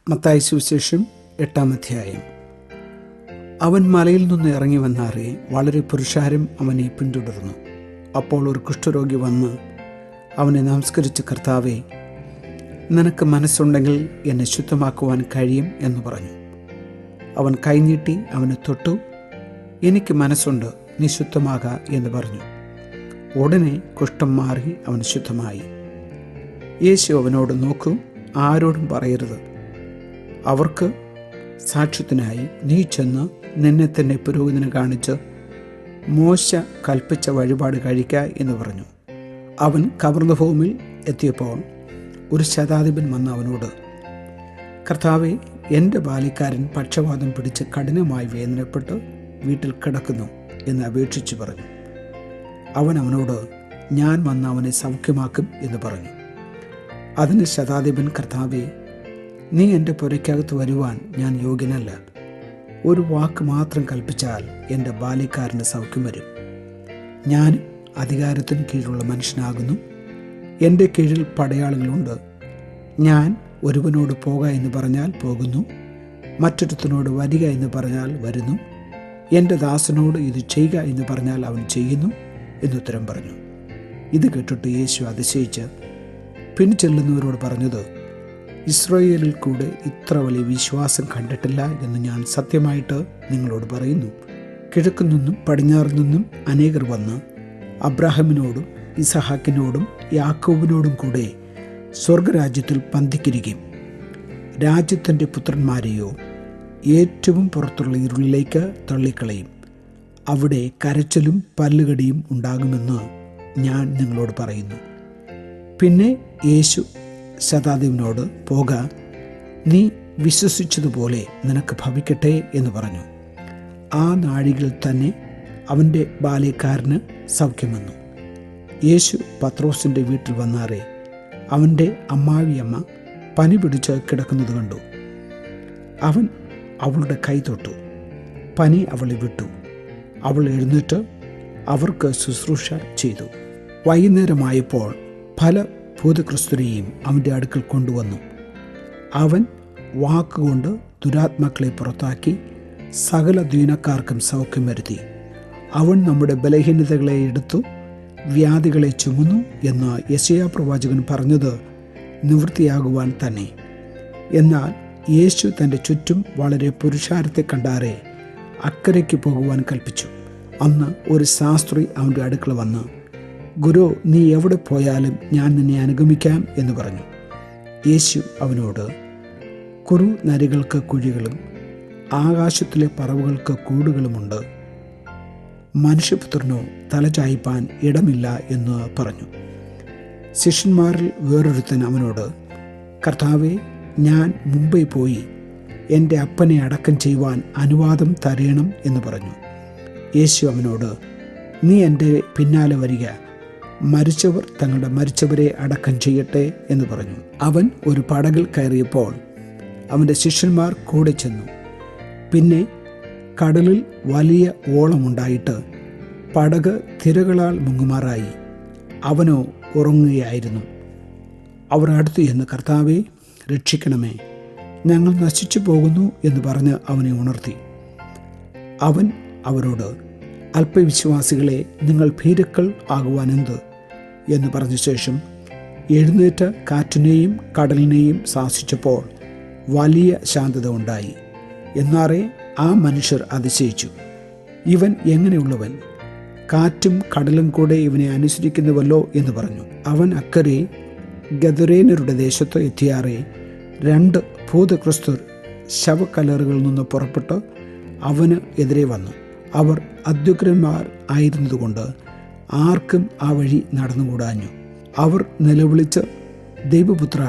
മത്തായി സുവിശേഷം 8-ാം അധ്യായം. അവൻ മലയിൽ നിന്ന് ഇറങ്ങി വന്നാറെ വളരെ പുരുഷാരം അവനെ പിന്തുടർന്നു. അപ്പോൾ ഒരു കുഷ്ഠരോഗി വന്ന് അവനെ നമസ്കരിച്ച്, കർത്താവേ, നിനക്ക് മനസ്സുണ്ടെങ്കിൽ എന്നെ ശുദ്ധമാക്കുവാൻ കഴിയും എന്ന് പറഞ്ഞു. അവൻ കൈനീട്ടി അവനെ തൊട്ടു. എനിക്ക് മനസ്സുണ്ട്, നീ ശുദ്ധമാക എന്ന് പറഞ്ഞു. ഉടനെ കുഷ്ഠം മാറി അവൻ ശുദ്ധമായി. യേശു അവനോട്, നോക്കൂ, ആരോടും പറയരുത്. അവർക്ക് സാക്ഷ്യത്തിനായി നീ ചെന്ന് നിന്നെ തന്നെ പുരോഹിതന് കാണിച്ച് മോശ കൽപ്പിച്ച വഴിപാട് കഴിക്ക എന്ന് പറഞ്ഞു. അവൻ കവർന്നഭൂമിൽ എത്തിയപ്പോൾ ഒരു ശതാധിപൻ വന്ന് അവനോട്, കർത്താവേ, എൻ്റെ ബാല്യക്കാരൻ പക്ഷവാതം പിടിച്ച് കഠിനമായി വേദനപ്പെട്ട് വീട്ടിൽ കിടക്കുന്നു എന്ന് അപേക്ഷിച്ചു പറഞ്ഞു. അവൻ അവനോട്, ഞാൻ വന്ന് അവനെ സൗഖ്യമാക്കും എന്ന് പറഞ്ഞു. അതിന് ശതാധിപൻ, കർത്താവേ, നീ എൻ്റെ പുരയ്ക്കകത്ത് വരുവാൻ ഞാൻ യോഗ്യനല്ല. ഒരു വാക്ക് മാത്രം കൽപ്പിച്ചാൽ എൻ്റെ ബാല്യക്കാരന് സൗഖ്യം വരും. ഞാൻ അധികാരത്തിന് കീഴിലുള്ള മനുഷ്യനാകുന്നു. എൻ്റെ കീഴിൽ പടയാളികളുണ്ട്. ഞാൻ ഒരുവനോട് പോക എന്ന് പറഞ്ഞാൽ പോകുന്നു, മറ്റൊരുത്തനോട് വരിക എന്ന് പറഞ്ഞാൽ വരുന്നു, എൻ്റെ ദാസനോട് ഇത് ചെയ്യുക എന്ന് പറഞ്ഞാൽ അവൻ ചെയ്യുന്നു എന്നുത്തരം പറഞ്ഞു. ഇത് കേട്ടിട്ട് യേശു അതിശയിച്ച് പിൻചെല്ലുന്നവരോട് പറഞ്ഞത്, ഇസ്രായേലിൽ കൂടെ ഇത്ര വലിയ വിശ്വാസം കണ്ടിട്ടില്ല എന്ന് ഞാൻ സത്യമായിട്ട് നിങ്ങളോട് പറയുന്നു. കിഴക്കു നിന്നും പടിഞ്ഞാറ് നിന്നും അനേകർ വന്ന് അബ്രാഹാമിനോടും ഇസഹാക്കിനോടും യാക്കോബിനോടും കൂടെ സ്വർഗരാജ്യത്തിൽ പന്തിക്കിരിക്കും. രാജ്യത്തിൻ്റെ പുത്രന്മാരെയോ ഏറ്റവും പുറത്തുള്ള ഇരുളിലേക്ക് തള്ളിക്കളയും. അവിടെ കരച്ചിലും പല്ലുകടിയും ഉണ്ടാകുമെന്ന് ഞാൻ നിങ്ങളോട് പറയുന്നു. പിന്നെ യേശു ശതാധിപനോട്, പോക, നീ വിശ്വസിച്ചതുപോലെ നിനക്ക് ഭവിക്കട്ടെ എന്ന് പറഞ്ഞു. ആ നാഴികയിൽ തന്നെ അവൻ്റെ ബാല്യക്കാരന് സൗഖ്യം വന്നു. യേശു പത്രോസിൻ്റെ വീട്ടിൽ വന്നാറെ അവൻ്റെ അമ്മാവിയമ്മ പനി പിടിച്ച് കിടക്കുന്നത് കണ്ടു. അവൻ അവളുടെ കൈ തൊട്ടു. പനി അവളെ വിട്ടു. അവൾ എഴുന്നേറ്റ് അവർക്ക് ശുശ്രൂഷ ചെയ്തു. വൈകുന്നേരമായപ്പോൾ പല ഭൂതക്രിസ്തുരെയും അവൻ്റെ അടുക്കൽ കൊണ്ടുവന്നു. അവൻ വാക്കുകൊണ്ട് ദുരാത്മാക്കളെ പുറത്താക്കി സകല ദീനക്കാർക്കും സൗഖ്യം വരുത്തി. അവൻ നമ്മുടെ ബലഹീനതകളെ എടുത്തു വ്യാധികളെ ചുമന്നു എന്ന് യെശയ്യാ പ്രവാചകൻ പറഞ്ഞത് നിവൃത്തിയാകുവാൻ തന്നെ. എന്നാൽ യേശു തൻ്റെ ചുറ്റും വളരെ പുരുഷാരത്തെ കണ്ടാറെ അക്കരയ്ക്ക് പോകുവാൻ കൽപ്പിച്ചു. അന്ന് ഒരു ശാസ്ത്രി അവൻ്റെ അടുക്കൽ വന്ന്, ഗുരു, നീ എവിടെ പോയാലും ഞാൻ നിന്നെ അനുഗമിക്കാം എന്ന് പറഞ്ഞു. യേശു അവനോട്, കുറു നരികൾക്ക് കുഴികളും ആകാശത്തിലെ പറവുകൾക്ക് കൂടുകളുമുണ്ട്, മനുഷ്യപുത്രനോ തലചായ്പാൻ ഇടമില്ല എന്ന് പറഞ്ഞു. ശിഷ്യന്മാരിൽ വേറൊരുത്തൻ അവനോട്, കർത്താവേ, ഞാൻ മുംബൈ പോയി എൻ്റെ അപ്പനെ അടക്കം ചെയ്യുവാൻ അനുവാദം തരയണം എന്ന് പറഞ്ഞു. യേശു അവനോട്, നീ എൻ്റെ പിന്നാലെ വരിക, മരിച്ചവർ തങ്ങളുടെ മരിച്ചവരെ അടക്കം ചെയ്യട്ടെ എന്ന് പറഞ്ഞു. അവൻ ഒരു പടകിൽ കയറിയപ്പോൾ അവൻ്റെ ശിഷ്യന്മാർ കൂടെ ചെന്നു. പിന്നെ കടലിൽ വലിയ ഓളമുണ്ടായിട്ട് പടക് തിരകളാൽ മുങ്ങുമാറായി. അവനോ ഉറങ്ങുകയായിരുന്നു. അവർ അടുത്തു ചെന്ന്, കർത്താവേ, രക്ഷിക്കണമേ, ഞങ്ങൾ നശിച്ചു പോകുന്നു എന്ന് പറഞ്ഞ് അവനെ ഉണർത്തി. അവൻ അവരോട്, അല്പവിശ്വാസികളെ, നിങ്ങൾ ഭീരുക്കൾ ആകുവാൻ എന്ത് എന്ന് പറഞ്ഞ ശേഷം എഴുന്നേറ്റ് കാറ്റിനെയും കടലിനെയും ശാസിച്ചപ്പോൾ വലിയ ശാന്തത ഉണ്ടായി. എന്നാറെ ആ മനുഷ്യർ അതിശയിച്ചു, ഇവൻ എങ്ങനെയുള്ളവൻ, കാറ്റും കടലും കൂടെ ഇവനെ അനുസരിക്കുന്നുവല്ലോ എന്ന് പറഞ്ഞു. അവൻ അക്കരെ ഗദരേനരുടെ ദേശത്ത് എത്തിയാറെ 2 ഭൂതക്രിസ്തുർ ശവക്കല്ലറുകളിൽ നിന്ന് പുറപ്പെട്ട് അവന് എതിരെ വന്നു. അവർ അത്യുഗ്രന്മാർ ആയിരുന്നതുകൊണ്ട് ആർക്കും ആ വഴി നടന്നുകൂടാഞ്ഞു. അവർ നിലവിളിച്ച്, ദൈവപുത്ര,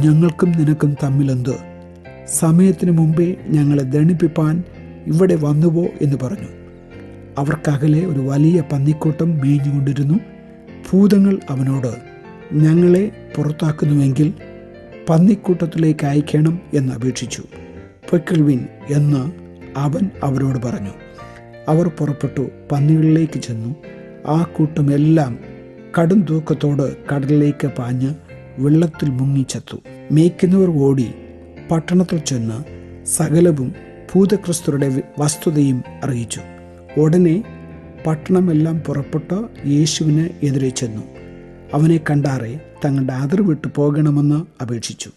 ഞങ്ങൾക്കും നിനക്കും തമ്മിലെന്ത്? സമയത്തിന് മുമ്പേ ഞങ്ങളെ ദണ്ഡിപ്പിപ്പാൻ ഇവിടെ വന്നുവോ എന്ന് പറഞ്ഞു. അവർക്കകലെ ഒരു വലിയ പന്നിക്കൂട്ടം മേഞ്ഞുകൊണ്ടിരുന്നു. ഭൂതങ്ങൾ അവനോട്, ഞങ്ങളെ പുറത്താക്കുന്നുവെങ്കിൽ പന്നിക്കൂട്ടത്തിലേക്ക് അയക്കണം എന്ന് അപേക്ഷിച്ചു. പൊയ്ക്കൊള്ളുവിൻ എന്ന് അവൻ അവരോട് പറഞ്ഞു. അവർ പുറപ്പെട്ടു പന്നികളിലേക്ക് ചെന്നു. ആ കൂട്ടമെല്ലാം കടും തൂക്കത്തോട് കടലിലേക്ക് പാഞ്ഞ് വെള്ളത്തിൽ മുങ്ങിച്ചത്തു. മേയ്ക്കുന്നവർ ഓടി പട്ടണത്തിൽ ചെന്ന് സകലവും ഭൂതഗ്രസ്തരുടെ വസ്തുതയും അറിയിച്ചു. ഉടനെ പട്ടണമെല്ലാം പുറപ്പെട്ട് യേശുവിന് എതിരെ ചെന്നു. അവനെ കണ്ടാറെ തങ്ങളുടെ അതിർ വിട്ടു പോകണമെന്ന് അപേക്ഷിച്ചു.